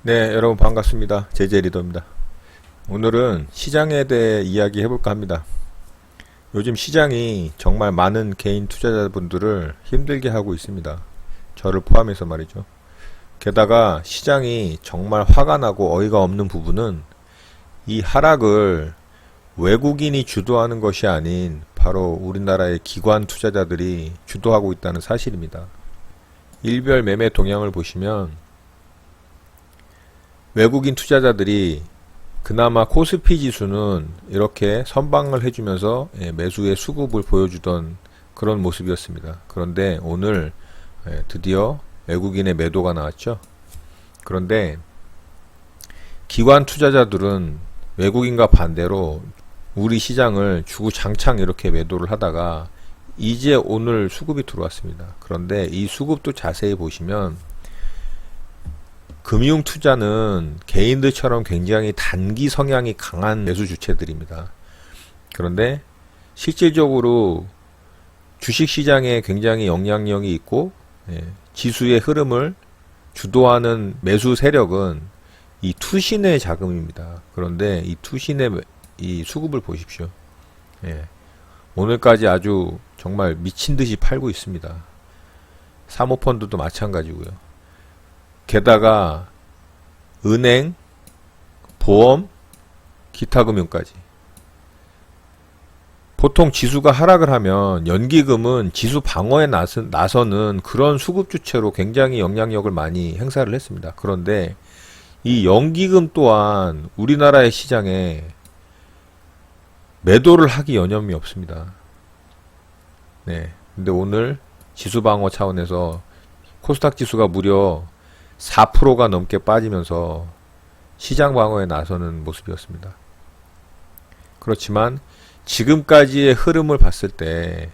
네, 여러분 반갑습니다. 제재 리더입니다. 오늘은 시장에 대해 이야기 해볼까 합니다. 요즘 시장이 정말 많은 개인 투자자분들을 힘들게 하고 있습니다. 저를 포함해서 말이죠. 게다가 시장이 정말 화가 나고 어이가 없는 부분은 이 하락을 외국인이 주도하는 것이 아닌 바로 우리나라의 기관 투자자들이 주도하고 있다는 사실입니다. 일별 매매 동향을 보시면 외국인 투자자들이 그나마 코스피 지수는 이렇게 선방을 해주면서 매수의 수급을 보여주던 그런 모습이었습니다. 그런데 오늘 드디어 외국인의 매도가 나왔죠. 그런데 기관 투자자들은 외국인과 반대로 우리 시장을 주구장창 이렇게 매도를 하다가 이제 오늘 수급이 들어왔습니다. 그런데 이 수급도 자세히 보시면 금융 투자는 개인들처럼 굉장히 단기 성향이 강한 매수 주체들입니다. 그런데 실질적으로 주식시장에 굉장히 영향력이 있고 지수의 흐름을 주도하는 매수 세력은 이 투신의 자금입니다. 그런데 이 투신의 이 수급을 보십시오. 오늘까지 아주 정말 미친듯이 팔고 있습니다. 사모펀드도 마찬가지고요. 게다가 은행, 보험, 기타 금융까지. 보통 지수가 하락을 하면 연기금은 지수 방어에 나서는 그런 수급 주체로 굉장히 영향력을 많이 행사를 했습니다. 그런데 이 연기금 또한 우리나라의 시장에 매도를 하기 여념이 없습니다. 근데 오늘 지수 방어 차원에서 코스닥 지수가 무려 4%가 넘게 빠지면서 시장 방어에 나서는 모습이었습니다. 그렇지만 지금까지의 흐름을 봤을 때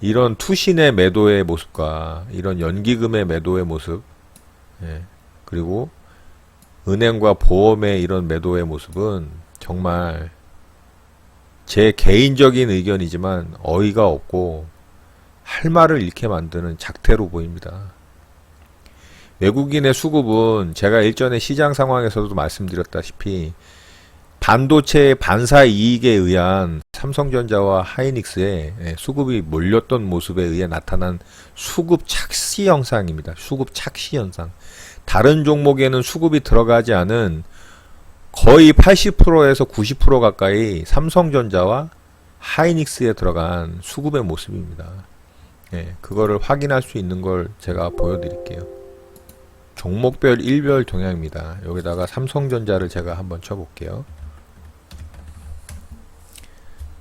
이런 투신의 매도의 모습과 이런 연기금의 매도의 모습, 그리고 은행과 보험의 이런 매도의 모습은 정말 제 개인적인 의견이지만 어이가 없고 할 말을 잃게 만드는 작태로 보입니다. 외국인의 수급은 제가 일전에 시장 상황에서도 말씀드렸다시피 반도체의 반사 이익에 의한 삼성전자와 하이닉스의 수급이 몰렸던 모습에 의해 나타난 수급 착시 현상입니다. 수급 착시 현상. 다른 종목에는 수급이 들어가지 않은 거의 80%에서 90% 가까이 삼성전자와 하이닉스에 들어간 수급의 모습입니다. 그거를 확인할 수 있는 걸 제가 보여드릴게요. 종목별 일별 동향입니다. 여기다가 삼성전자를 제가 한번 쳐볼게요.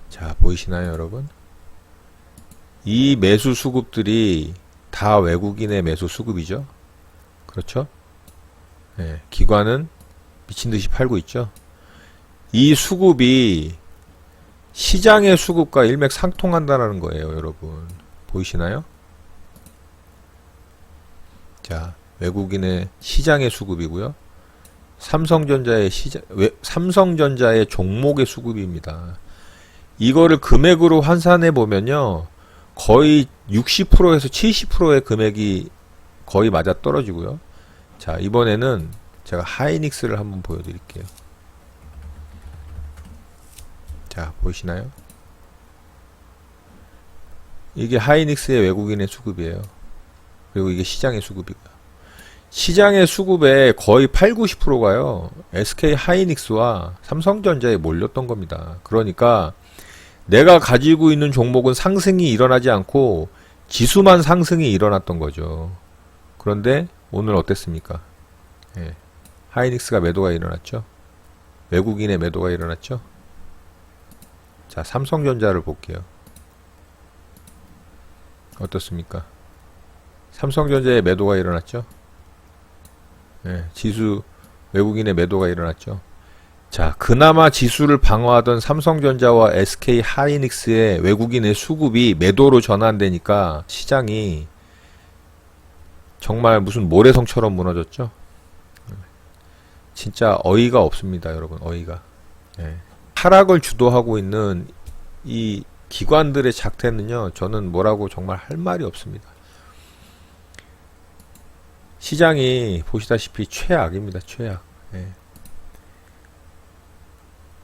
자, 보이시나요, 여러분? 이 매수 수급들이 다 외국인의 매수 수급이죠. 그렇죠? 기관은 미친듯이 팔고 있죠. 이 수급이 시장의 수급과 일맥상통한다는 거예요, 여러분. 보이시나요? 자, 외국인의 시장의 수급이고요. 삼성전자의 종목의 수급입니다. 이거를 금액으로 환산해 보면요. 거의 60%에서 70%의 금액이 거의 맞아 떨어지고요. 자, 이번에는 제가 하이닉스를 한번 보여드릴게요. 자, 보이시나요? 이게 하이닉스의 외국인의 수급이에요. 그리고 이게 시장의 수급이고요. 시장의 수급의 거의 8, 90%가요. SK 하이닉스와 삼성전자에 몰렸던 겁니다. 그러니까 내가 가지고 있는 종목은 상승이 일어나지 않고 지수만 상승이 일어났던 거죠. 그런데 오늘 어땠습니까? 하이닉스가 매도가 일어났죠. 외국인의 매도가 일어났죠. 자, 삼성전자를 볼게요. 어떻습니까? 삼성전자의 매도가 일어났죠. 지수 외국인의 매도가 일어났죠. 자, 그나마 지수를 방어하던 삼성전자와 SK 하이닉스의 외국인의 수급이 매도로 전환되니까 시장이 정말 무슨 모래성처럼 무너졌죠. 진짜 어이가 없습니다, 여러분. 어이가. 하락을 주도하고 있는 이 기관들의 작태는요, 저는 뭐라고 정말 할 말이 없습니다. 시장이 보시다시피 최악입니다. 최악. 예.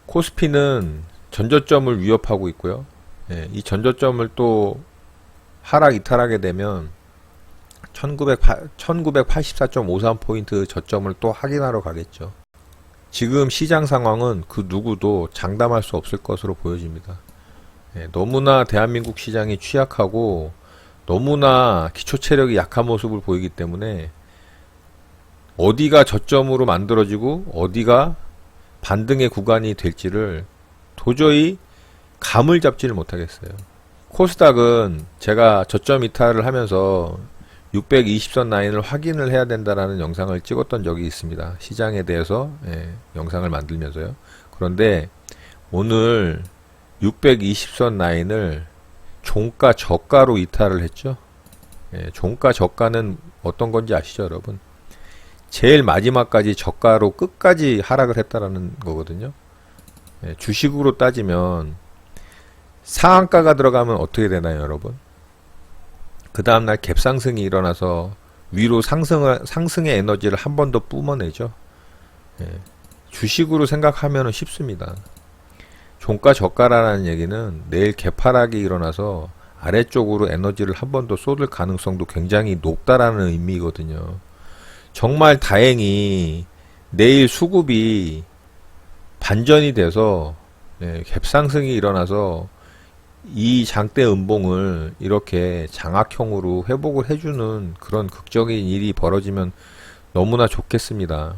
코스피는 전저점을 위협하고 있고요. 예, 이 전저점을 또 하락 이탈하게 되면 1984.53포인트 저점을 또 확인하러 가겠죠. 지금 시장 상황은 그 누구도 장담할 수 없을 것으로 보여집니다. 예, 너무나 대한민국 시장이 취약하고 너무나 기초 체력이 약한 모습을 보이기 때문에 어디가 저점으로 만들어지고 어디가 반등의 구간이 될지를 도저히 감을 잡지를 못하겠어요. 코스닥은 제가 저점 이탈을 하면서 620선 라인을 확인을 해야 된다라는 영상을 찍었던 적이 있습니다. 시장에 대해서 영상을 만들면서요. 그런데 오늘 620선 라인을 종가 저가로 이탈을 했죠. 종가 저가는 어떤 건지 아시죠, 여러분? 제일 마지막까지 저가로 끝까지 하락을 했다라는 거거든요. 주식으로 따지면 상한가가 들어가면 어떻게 되나요, 여러분? 그 다음날 갭상승이 일어나서 위로 상승의 에너지를 한 번 더 뿜어내죠. 주식으로 생각하면 쉽습니다. 종가 저가라는 얘기는 내일 개파락이 일어나서 아래쪽으로 에너지를 한 번 더 쏟을 가능성도 굉장히 높다라는 의미거든요. 정말 다행히 내일 수급이 반전이 돼서 갭상승이 일어나서 이 장대 음봉을 이렇게 장악형으로 회복을 해주는 그런 극적인 일이 벌어지면 너무나 좋겠습니다.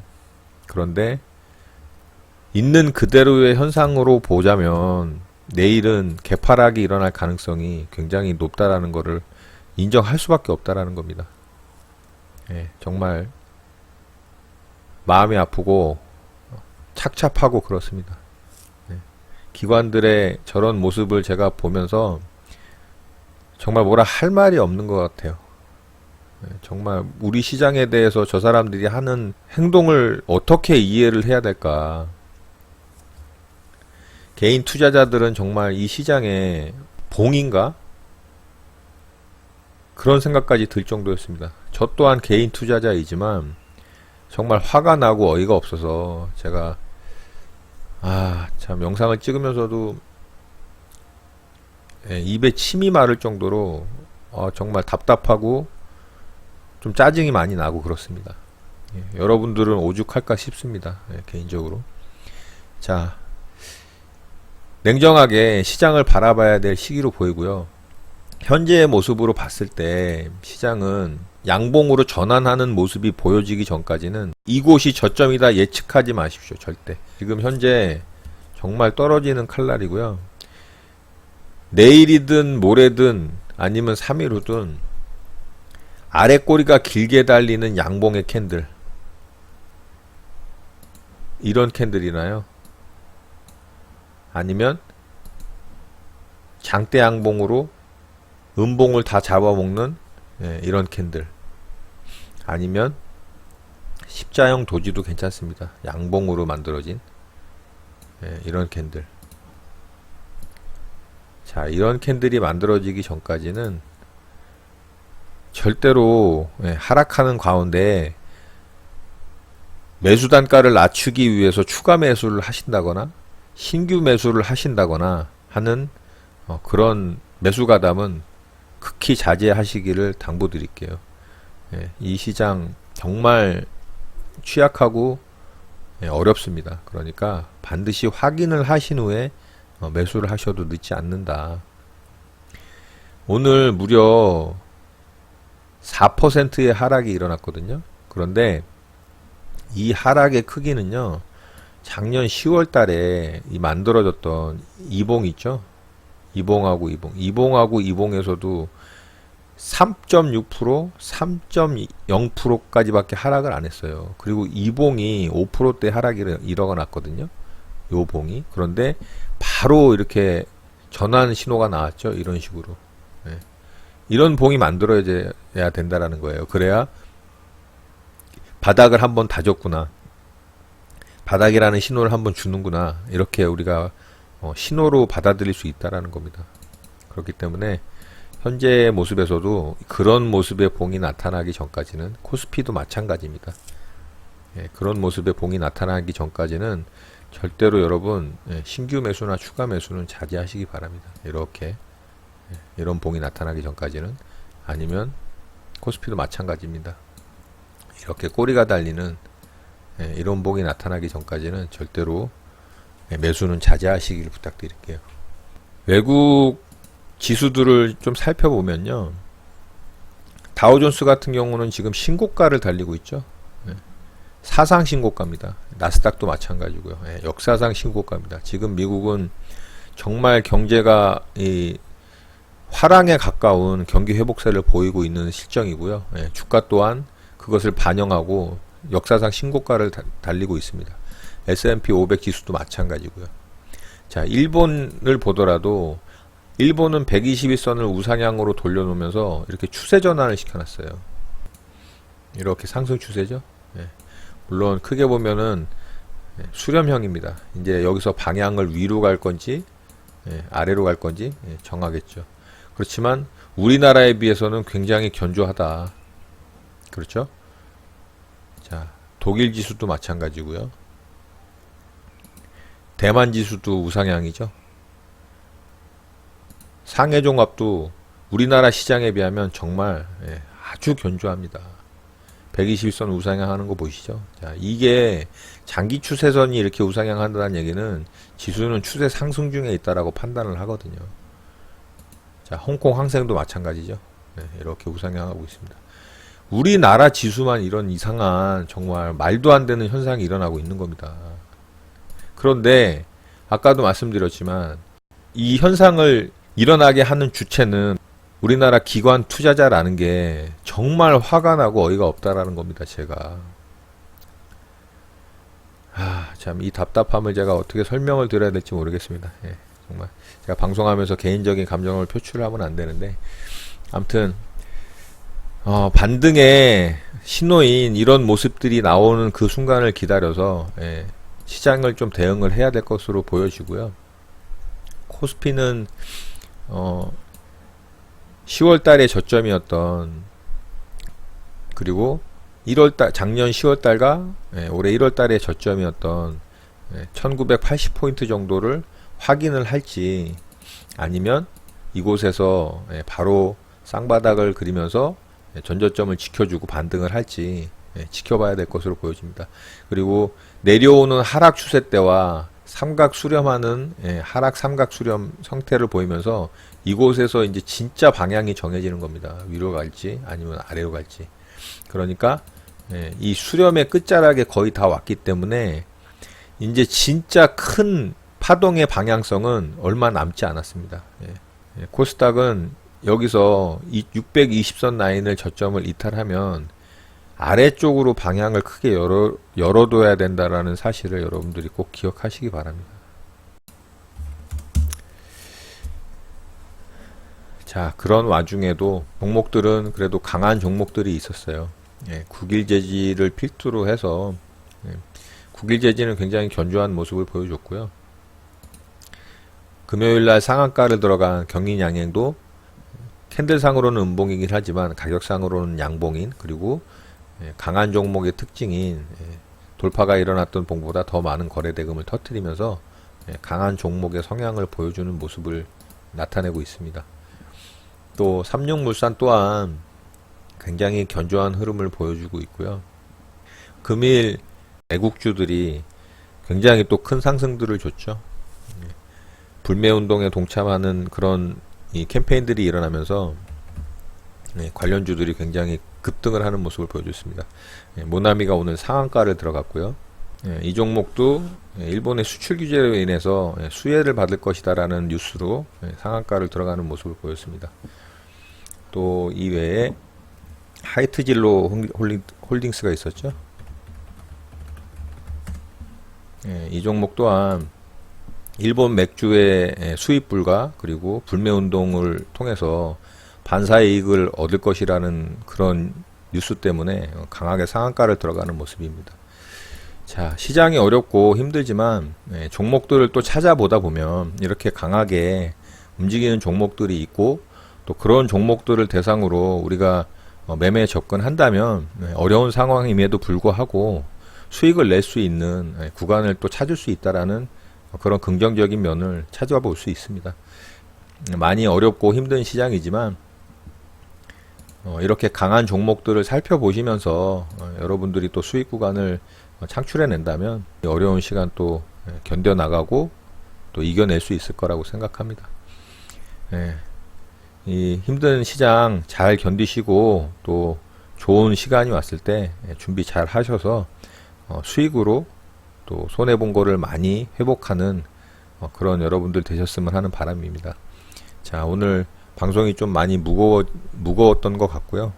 그런데 있는 그대로의 현상으로 보자면 내일은 개파락이 일어날 가능성이 굉장히 높다라는 것을 인정할 수밖에 없다라는 겁니다. 정말 마음이 아프고 착잡하고 그렇습니다. 기관들의 저런 모습을 제가 보면서 정말 뭐라 할 말이 없는 것 같아요. 정말 우리 시장에 대해서 저 사람들이 하는 행동을 어떻게 이해를 해야 될까. 개인 투자자들은 정말 이 시장에 봉인가? 그런 생각까지 들 정도였습니다. 저 또한 개인 투자자이지만 정말 화가 나고 어이가 없어서 제가 참 영상을 찍으면서도 입에 침이 마를 정도로 정말 답답하고 좀 짜증이 많이 나고 그렇습니다. 여러분들은 오죽할까 싶습니다. 개인적으로. 자, 냉정하게 시장을 바라봐야 될 시기로 보이고요. 현재의 모습으로 봤을 때 시장은 양봉으로 전환하는 모습이 보여지기 전까지는 이곳이 저점이다 예측하지 마십시오. 절대. 지금 현재 정말 떨어지는 칼날이고요. 내일이든 모레든 아니면 3일 후든 아래 꼬리가 길게 달리는 양봉의 캔들, 이런 캔들이나요? 아니면 장대 양봉으로 음봉을 다 잡아먹는 이런 캔들, 아니면 십자형 도지도 괜찮습니다. 양봉으로 만들어진 이런 캔들. 자, 이런 캔들이 만들어지기 전까지는 절대로 하락하는 가운데 매수 단가를 낮추기 위해서 추가 매수를 하신다거나 신규 매수를 하신다거나 하는 그런 매수 가담은 극히 자제하시기를 당부드릴게요. 이 시장 정말 취약하고 어렵습니다. 그러니까 반드시 확인을 하신 후에 매수를 하셔도 늦지 않는다. 오늘 무려 4%의 하락이 일어났거든요. 그런데 이 하락의 크기는요, 작년 10월 달에 이 만들어졌던 이봉 있죠? 이봉하고 이봉에서도 3.6%, 3.0%까지밖에 하락을 안 했어요. 그리고 이봉이 5%대 하락이 일어났거든요. 요 봉이. 그런데 바로 이렇게 전환 신호가 나왔죠. 이런 식으로. 이런 봉이 만들어져야 된다라는 거예요. 그래야 바닥을 한번 다졌구나. 바닥이라는 신호를 한번 주는구나. 이렇게 우리가 신호로 받아들일 수 있다라는 겁니다. 그렇기 때문에 현재 모습에서도 그런 모습의 봉이 나타나기 전까지는 코스피도 마찬가지입니다. 그런 모습의 봉이 나타나기 전까지는 절대로 여러분 신규 매수나 추가 매수는 자제하시기 바랍니다. 이렇게 이런 봉이 나타나기 전까지는, 아니면 코스피도 마찬가지입니다. 이렇게 꼬리가 달리는 이런 봉이 나타나기 전까지는 절대로 매수는 자제하시길 부탁드릴게요. 외국 지수들을 좀 살펴보면요, 다우존스 같은 경우는 지금 신고가를 달리고 있죠. 사상 신고가입니다. 나스닥도 마찬가지고요. 역사상 신고가입니다. 지금 미국은 정말 경제가 화랑에 가까운 경기 회복세를 보이고 있는 실정이고요. 주가 또한 그것을 반영하고 역사상 신고가를 달리고 있습니다. S&P 500 지수도 마찬가지고요. 자, 일본을 보더라도 일본은 121선을 우상향으로 돌려놓으면서 이렇게 추세 전환을 시켜놨어요. 이렇게 상승 추세죠. 물론 크게 보면은 수렴형입니다. 이제 여기서 방향을 위로 갈 건지 아래로 갈 건지 정하겠죠. 그렇지만 우리나라에 비해서는 굉장히 견조하다. 그렇죠? 자, 독일 지수도 마찬가지고요. 대만 지수도 우상향이죠. 상해 종합도 우리나라 시장에 비하면 정말 아주 견조합니다. 121선 우상향하는 거 보이시죠? 자, 이게 장기 추세선이 이렇게 우상향한다는 얘기는 지수는 추세 상승 중에 있다라고 판단을 하거든요. 자, 홍콩 항생도 마찬가지죠. 이렇게 우상향하고 있습니다. 우리나라 지수만 이런 이상한 정말 말도 안 되는 현상이 일어나고 있는 겁니다. 그런데 아까도 말씀드렸지만 이 현상을 일어나게 하는 주체는 우리나라 기관 투자자라는 게 정말 화가 나고 어이가 없다라는 겁니다. 제가 참 이 답답함을 제가 어떻게 설명을 드려야 될지 모르겠습니다. 정말 제가 방송하면서 개인적인 감정을 표출하면 안 되는데, 아무튼 반등의 신호인 이런 모습들이 나오는 그 순간을 기다려서 시장을 좀 대응을 해야 될 것으로 보여지고요. 코스피는 10월 달에 저점이었던, 그리고 1월달, 작년 10월 달과 올해 1월 달에 저점이었던 1980포인트 정도를 확인을 할지, 아니면 이곳에서 바로 쌍바닥을 그리면서 전저점을 지켜주고 반등을 할지 지켜봐야 될 것으로 보여집니다. 그리고 내려오는 하락 추세 때와 삼각 수렴하는 하락 삼각 수렴 형태를 보이면서 이곳에서 이제 진짜 방향이 정해지는 겁니다. 위로 갈지 아니면 아래로 갈지. 그러니까 이 수렴의 끝자락에 거의 다 왔기 때문에 이제 진짜 큰 파동의 방향성은 얼마 남지 않았습니다. 코스닥은 여기서 620선 라인을 저점을 이탈하면 아래쪽으로 방향을 크게 열어둬야 된다라는 사실을 여러분들이 꼭 기억하시기 바랍니다. 자, 그런 와중에도 종목들은 그래도 강한 종목들이 있었어요. 국일제지를 필두로 해서 국일제지는 굉장히 견조한 모습을 보여줬고요. 금요일날 상한가를 들어간 경인양행도 캔들상으로는 음봉이긴 하지만 가격상으로는 양봉인, 그리고 강한 종목의 특징인 돌파가 일어났던 봉보다 더 많은 거래대금을 터뜨리면서 강한 종목의 성향을 보여주는 모습을 나타내고 있습니다. 또 삼육물산 또한 굉장히 견조한 흐름을 보여주고 있고요. 금일 애국주들이 굉장히 또 큰 상승들을 줬죠. 불매운동에 동참하는 그런 이 캠페인들이 일어나면서 관련주들이 굉장히 급등을 하는 모습을 보여줬습니다. 모나미가 오늘 상한가를 들어갔고요. 이 종목도 일본의 수출 규제로 인해서 수혜를 받을 것이다 라는 뉴스로 상한가를 들어가는 모습을 보였습니다. 또 이외에 하이트진로 홀딩스가 있었죠. 이 종목 또한 일본 맥주의 수입 불가, 그리고 불매운동을 통해서 반사의 이익을 얻을 것이라는 그런 뉴스 때문에 강하게 상한가를 들어가는 모습입니다. 자, 시장이 어렵고 힘들지만 종목들을 또 찾아보다 보면 이렇게 강하게 움직이는 종목들이 있고, 또 그런 종목들을 대상으로 우리가 매매에 접근한다면 어려운 상황임에도 불구하고 수익을 낼 수 있는 구간을 또 찾을 수 있다라는 그런 긍정적인 면을 찾아볼 수 있습니다. 많이 어렵고 힘든 시장이지만 이렇게 강한 종목들을 살펴보시면서 여러분들이 또 수익 구간을 창출해낸다면 어려운 시간 또 견뎌나가고 또 이겨낼 수 있을 거라고 생각합니다. 이 힘든 시장 잘 견디시고 또 좋은 시간이 왔을 때 준비 잘 하셔서 수익으로 또 손해본 거를 많이 회복하는 그런 여러분들 되셨으면 하는 바람입니다. 자, 오늘 방송이 좀 많이 무거웠던 것 같고요.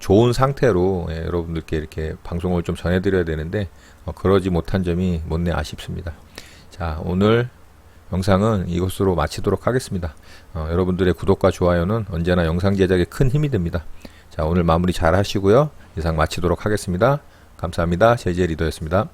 좋은 상태로 여러분들께 이렇게 방송을 좀 전해드려야 되는데 그러지 못한 점이 못내 아쉽습니다. 자, 오늘 영상은 이것으로 마치도록 하겠습니다. 여러분들의 구독과 좋아요는 언제나 영상 제작에 큰 힘이 됩니다. 자, 오늘 마무리 잘 하시고요. 이상 마치도록 하겠습니다. 감사합니다. 제재 리더였습니다.